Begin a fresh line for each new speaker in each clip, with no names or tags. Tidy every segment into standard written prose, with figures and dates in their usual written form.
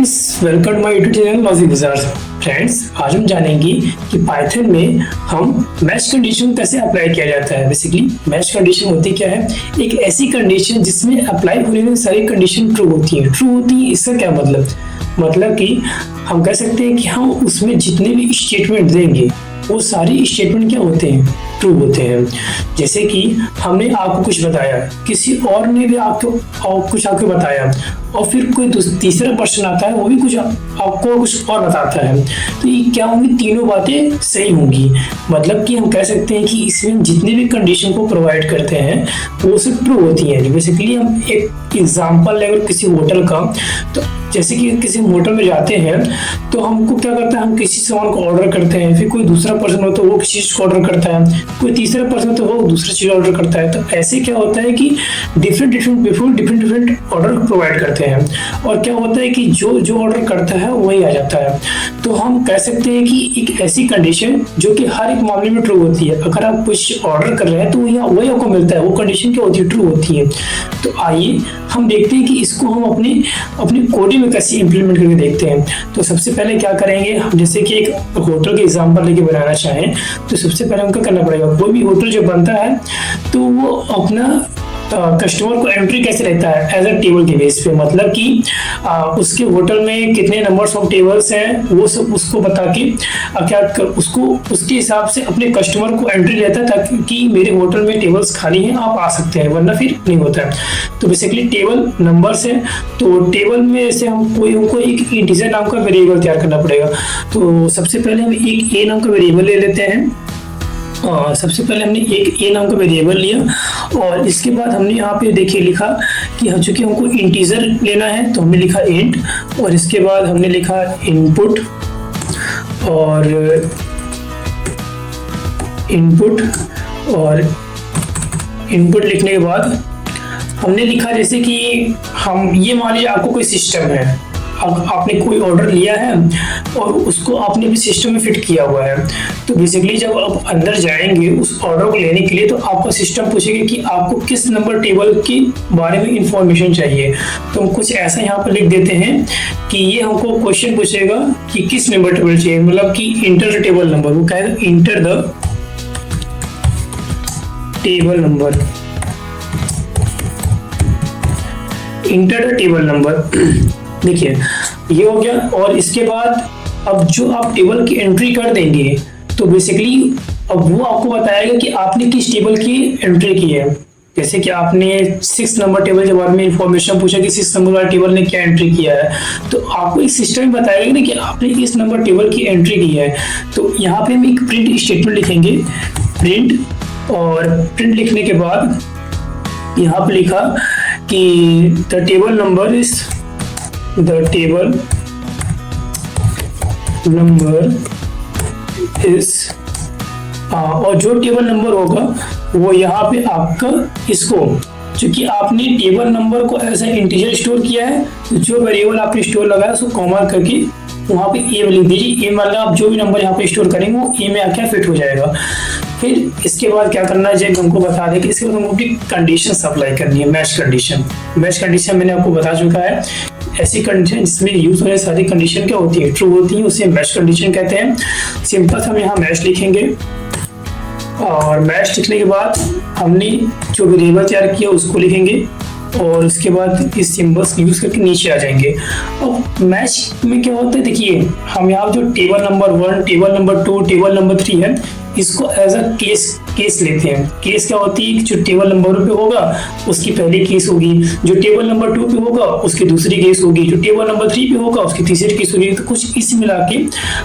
Friends, welcome to my YouTube channel Logic Bazaar. Friends, आज हम जानेंगे कि पाइथन में हम मैच कंडीशन कैसे अप्लाई किया जाता है। बेसिकली मैच कंडीशन होती क्या है? एक ऐसी कंडीशन जिसमें अप्लाई होने वाली सारी कंडीशन ट्रू होती है। ट्रू होती है इसका क्या मतलब कि हम कह सकते हैं कि हम उसमें जितने भी स्टेटमेंट देंगे वो सारी स्टेटमेंट क्या होते हैं? ट्रू होते हैं। जैसे कि हमने आपको कुछ बताया, किसी और ने भी आपको बताया, और फिर कोई तीसरा पर्सन आता है, वो भी आपको कुछ और बताता है, तो ये क्या होंगी? तीनों बातें सही होंगी। मतलब कि हम कह सकते हैं कि इसमें जितने भी कंडीशन को प्रोवाइड करते हैं वो सब ट्रू होती हैं। बेसिकली हम एक एग्जांपल लेकर किसी होटल का, तो जैसे कि किसी होटल में जाते हैं तो हमको क्या करता है, हम किसी सामान को ऑर्डर करते हैं, फिर कोई दूसरा पर्सन हो तो वो किसी चीज को ऑर्डर करता है, कोई तीसरा पर्सन तो वो दूसरी चीज ऑर्डर करता है। तो ऐसे क्या होता है कि डिफरेंट ऑर्डर प्रोवाइड करते हैं, और क्या होता है कि जो ऑर्डर करता है वही आ जाता है। तो हम कह सकते हैं कि एक ऐसी कंडीशन जो कि हर एक मामले में ट्रू होती है। अगर आप कुछ ऑर्डर कर रहे हैं तो वही आपको मिलता है, वो कंडीशन क्या होती है? ट्रू होती है। तो आइए हम देखते हैं कि इसको हम अपनी कोडिंग में कैसे इंप्लीमेंट करके देखते हैं। तो सबसे पहले क्या करेंगे, हम जैसे कि एक होटल के एग्जांपल लेके बनाना चाहें तो सबसे पहले हमको करना पड़ेगा, कोई भी होटल जो बनता है तो वो अपना कस्टमर को एंट्री कैसे रहता है? एज अ टेबल के बेस पे। मतलब कि उसके होटल में कितने नंबर्स ऑफ टेबल्स हैं वो सब उसको बता के उसको उसके हिसाब से अपने कस्टमर को एंट्री लेता है, ताकि मेरे होटल में टेबल्स खाली हैं, आप आ सकते हैं, वरना फिर नहीं होता है। तो बेसिकली टेबल नंबर्स है, तो टेबल में से हमको एक इंटीजर नाम का वेरिएबल तैयार करना पड़ेगा। तो सबसे पहले हम एक ए नाम का वेरिएबल ले लेते हैं। सबसे पहले हमने एक ए नाम का वेरिएबल लिया, और इसके बाद हमने यहाँ पे देखिए लिखा कि चूंकि हमको इंटीजर लेना है तो हमने लिखा इंट, और इसके बाद हमने लिखा इनपुट, और इनपुट लिखने के बाद हमने लिखा जैसे कि हम ये मान लीजिए आपको कोई सिस्टम है, अब आपने कोई ऑर्डर लिया है और उसको आपने भी सिस्टम में फिट किया हुआ है। तो बेसिकली जब आप अंदर जाएंगे उस ऑर्डर को लेने के लिए तो आपका सिस्टम पूछेगा कि आपको किस नंबर टेबल के बारे में इंफॉर्मेशन चाहिए। तो हम कुछ ऐसा यहाँ पर लिख देते हैं कि ये हमको क्वेश्चन पूछेगा कि किस नंबर टेबल चाहिए, मतलब कि इंटर द टेबल नंबर। वो कहेगा enter the table number, enter the table number. देखिए ये हो गया। और इसके बाद अब जो आप टेबल की एंट्री कर देंगे तो बेसिकली अब वो आपको बताएगा कि आपने किस टेबल की एंट्री की है। जैसे कि आपने 6 नंबर टेबल के बारे में इंफॉर्मेशन पूछा कि 6 नंबर वाला टेबल ने क्या एंट्री किया है, तो आपको एक सिस्टम बताएगा ना कि आपने इस नंबर टेबल की एंट्री की है। तो यहाँ पे हम एक प्रिंट स्टेटमेंट लिखेंगे, प्रिंट, और प्रिंट लिखने के बाद यहाँ पे लिखा कि द टेबल नंबर इज और जो टेबल नंबर होगा वो यहाँ पे आपका इसको, क्योंकि आपने टेबल नंबर को ऐसा इंटीजर स्टोर किया है, तो जो वेरिएबल आपने स्टोर लगाया उसको कॉमा करके वहाँ पे ए लिख दीजिए। ए मतलब आप जो भी नंबर यहाँ पे स्टोर करेंगे वो ए में आके फिट हो जाएगा। फिर इसके बाद क्या करना है, हमको बता दें कि इसके बाद हमको कंडीशन अप्लाई करनी है। मैच कंडीशन मैंने आपको बता चुका है। ऐसी कंडीशन जिसमें यूज होने सारी कंडीशन क्या होती है? ट्रू होती है, उसे मैच कंडीशन कहते हैं। सिंपल हम यहाँ मैच लिखेंगे, और मैच लिखने के बाद हमने जो वेरिएबल तैयार किया उसको लिखेंगे, और उसके बाद इस सिंबल्स यूज करके नीचे आ जाएंगे। अब मैच में क्या होता है, देखिए हम यहाँ जो table number 1, table number 2, table number 3 है, इसको एज अ केस लेते हैं। केस क्या होती है? जो टेबल नंबर पे होगा उसकी पहली केस होगी, जो टेबल नंबर 2 पे होगा उसकी दूसरी केस होगी, जो टेबल नंबर 3 पे होगा उसकी तीसरी केस होगी। तो कुछ इस मिला के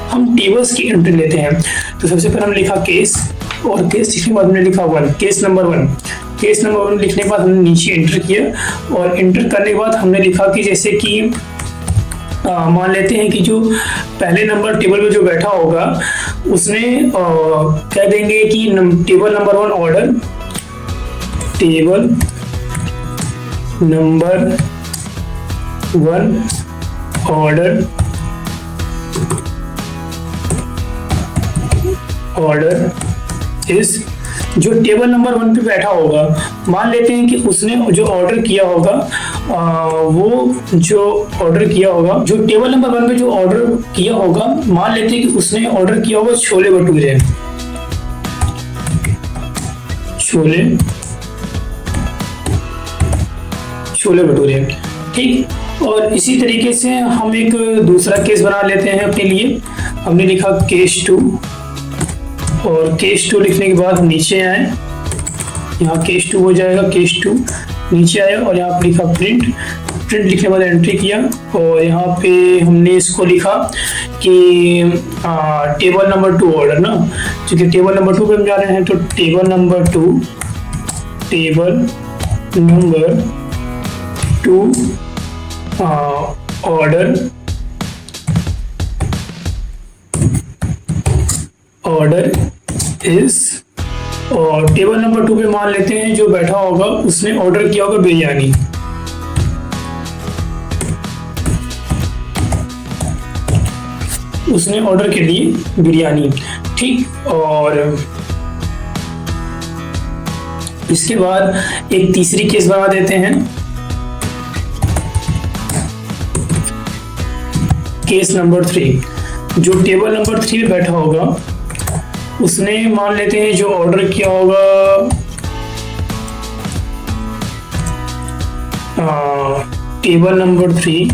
हम टेबल्स की एंट्री लेते हैं। तो सबसे पहले हमने लिखा केस, और केस लिखने के बाद हमने लिखा 1, केस नंबर 1। केस नंबर 1 लिखने के बाद हमने नीचे एंटर किया, और एंटर करने के बाद हमने लिखा कि जैसे कि मान लेते हैं कि जो पहले नंबर टेबल में जो बैठा होगा उसने कह देंगे कि table number 1 order, table number 1 order इस, जो टेबल नंबर 1 पे बैठा होगा मान लेते हैं कि उसने जो ऑर्डर किया होगा वो जो ऑर्डर किया होगा, जो टेबल नंबर 1 पे जो ऑर्डर किया होगा, मान लेते हैं कि उसने ऑर्डर किया होगा छोले भटूरे, छोले भटूरे, ठीक। और इसी तरीके से हम एक दूसरा केस बना लेते हैं अपने लिए। हमने लिखा केस 2, और केस 2 लिखने के बाद हम नीचे आए, यहाँ केस 2 हो जाएगा, केस 2 नीचे आया और यहाँ पे लिखा प्रिंट लिखने के बाद एंट्री किया, और यहाँ पे हमने इसको लिखा कि टेबल नंबर 2 ऑर्डर ना, क्योंकि टेबल नंबर 2 पे हम जा रहे हैं, तो टेबल नंबर 2 ऑर्डर इज, और टेबल नंबर 2 पे मान लेते हैं जो बैठा होगा उसने ऑर्डर किया होगा बिरयानी, उसने ऑर्डर के लिए बिरयानी, ठीक। और इसके बाद एक तीसरी केस बना देते हैं, केस नंबर 3। जो टेबल नंबर 3 पे बैठा होगा उसने मान लेते हैं जो ऑर्डर किया होगा टेबल नंबर 3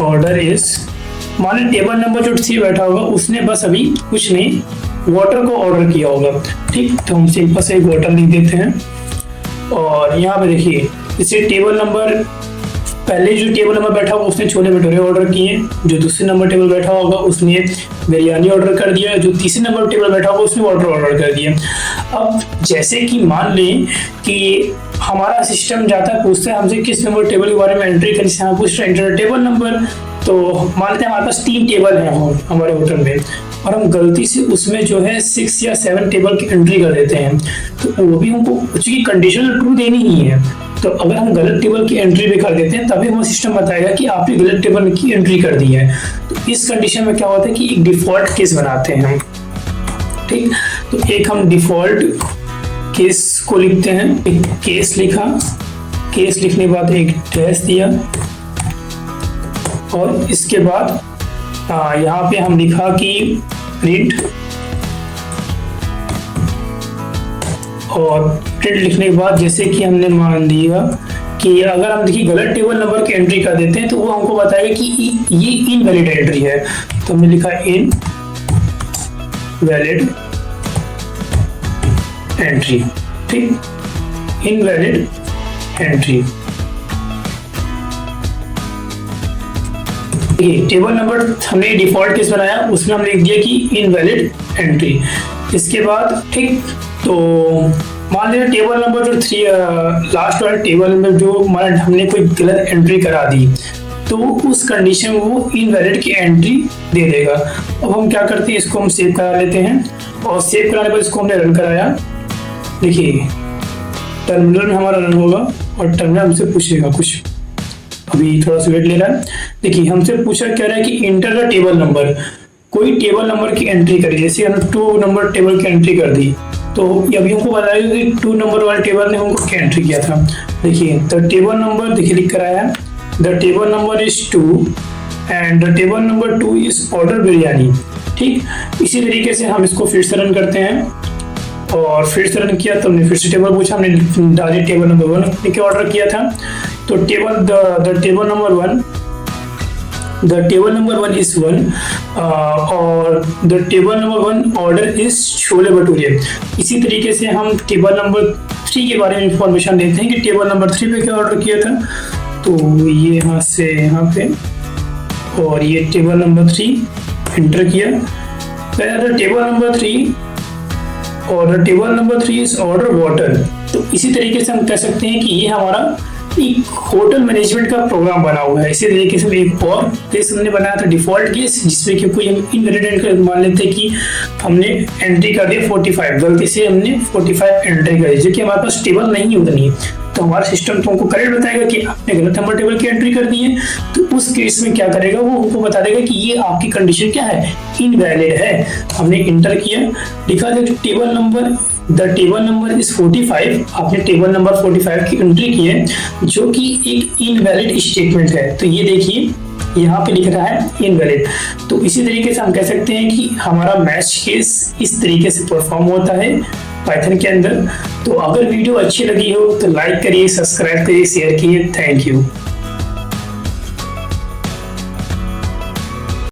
ऑर्डर इज, माने टेबल नंबर जो 3 बैठा होगा उसने बस अभी कुछ नहीं वाटर को ऑर्डर किया होगा, ठीक। तो हम सिंपल से वाटर लिख देते हैं, और यहाँ पे देखिए इसे टेबल नंबर, पहले जो टेबल नंबर बैठा होगा उसने छोले भटूरे ऑर्डर किए, जो दूसरे नंबर टेबल बैठा होगा उसने बिरयानी ऑर्डर कर दिया, जो तीसरे नंबर टेबल बैठा होगा उसने वाटर ऑर्डर कर दिया। अब जैसे कि मान लें कि हमारा सिस्टम जाता है, पूछता है हमसे किस नंबर टेबल के बारे में एंट्री करें, से हम पूछ रहे हैं एंटर टेबल नंबर, तो मान लेते हैं हमारे पास 3 टेबल है हमारे होटल में, और हम गलती से उसमें जो है 6 या 7 टेबल की एंट्री कर देते हैं, तो वो भी हमको चूंकि कंडीशनल ट्रू देनी ही है, तो अगर हम गलत टेबल की एंट्री भी कर देते हैं तभी हमें सिस्टम बताएगा कि आपने गलत टेबल की एंट्री कर दी है। तो इस कंडीशन में क्या होता है कि एक डिफॉल्ट केस बनाते हैं हम, ठीक। तो एक हम डिफॉल्ट केस को लिखते हैं, एक केस लिखा, केस लिखने के बाद एक डैश दिया, और इसके बाद यहाँ पे हम लिखा कि प्रिंट, और प्रिंट लिखने के बाद जैसे कि हमने मान लिया कि अगर हम देखिए गलत टेबल नंबर की एंट्री कर देते हैं तो वो हमको बताएगा कि ये इनवैलिड एंट्री है, तो हमने लिखा इनवैलिड एंट्री, ठीक, इनवैलिड एंट्री। टेबल नंबर हमने डिफॉल्ट केस बनाया, उसमें हमने लिख दिया कि इनवैलिड एंट्री। इसके बाद ठीक, तो मान लीजिए टेबल नंबर जो 3 लास्ट वाले टेबल में जो हमने कोई गलत एंट्री करा दी, तो उस कंडीशन में वो इनवैलिड की एंट्री दे देगा। अब हम क्या करते हैं, इसको हम सेव करा लेते हैं, और सेव कराने पर इसको हमने रन कराया। देखिए टर्मिनल में हमारा रन होगा और टर्मिनल हमसे पूछेगा कुछ, अभी थोड़ा सा वेट ले रहा है। देखिए हमसे पूछा कह रहा है कि इंटर द टेबल नंबर, कोई टेबल नंबर की एंट्री करी, जैसे हमने 2 नंबर टेबल की एंट्री कर दी, तो अभी हमको बताएगा कि 2 नंबर वाले टेबल ने हमको क्या एंट्री किया था। देखिए द टेबल नंबर, देखिए लिख कर आया the table number is 2 and the table number 2 is order biryani. ठीक, इसी तरीके से हम इसको फिर से रन करते हैं, और फिर से रन किया तो हमने फिर से टेबल पूछा, हमने डायरेक्ट टेबल नंबर 1 लिख के ऑर्डर किया था। तो द टेबल नंबर 1 is 1 और the table number 1 order is chole bhature. इसी तरीके से हम टेबल नंबर 3 के बारे में इंफॉर्मेशन देते हैं कि टेबल नंबर 3 पे क्या ऑर्डर किया था। तो ये यहाँ से यहाँ पे, और ये टेबल नंबर 3 एंटर किया। द टेबल नंबर 3 और the table number 3 is order water. तो इसी तरीके से हम कह सकते हैं कि ये हमारा एक होटल मैनेजमेंट का प्रोग्राम बना हुआ है। इसी तरीके से एक और केस हमने बनाया था डिफॉल्ट केस, जिसमें कि कोई हम इनवैलिड मान लेते हैं कि हमने एंट्री कर दिया 45, गलती से हमने 45 एंट्री कर दी, जो कि हमारे पास टेबल नहीं उतनी, तो हमारा सिस्टम तुमको करेक्ट बताएगा कि आपने गलत नंबर टेबल की एंट्री कर दी है। तो उस केस में क्या करेगा, वो हमको बता देगा कि ये आपकी कंडीशन क्या है, इनवैलिड है। हमने इंटर किया, लिखा था table number, the table number is 45, आपने टेबल नंबर 45 की एंट्री की है, जो कि एक इनवैलिड स्टेटमेंट है। तो ये देखिए यहाँ पे लिख रहा है इनवैलिड। तो इसी तरीके से हम कह सकते हैं कि हमारा मैच केस इस तरीके से परफॉर्म होता है पाइथन के अंदर। तो अगर वीडियो अच्छी लगी हो तो लाइक करिए, सब्सक्राइब करिए, शेयर कीजिए। Thank you.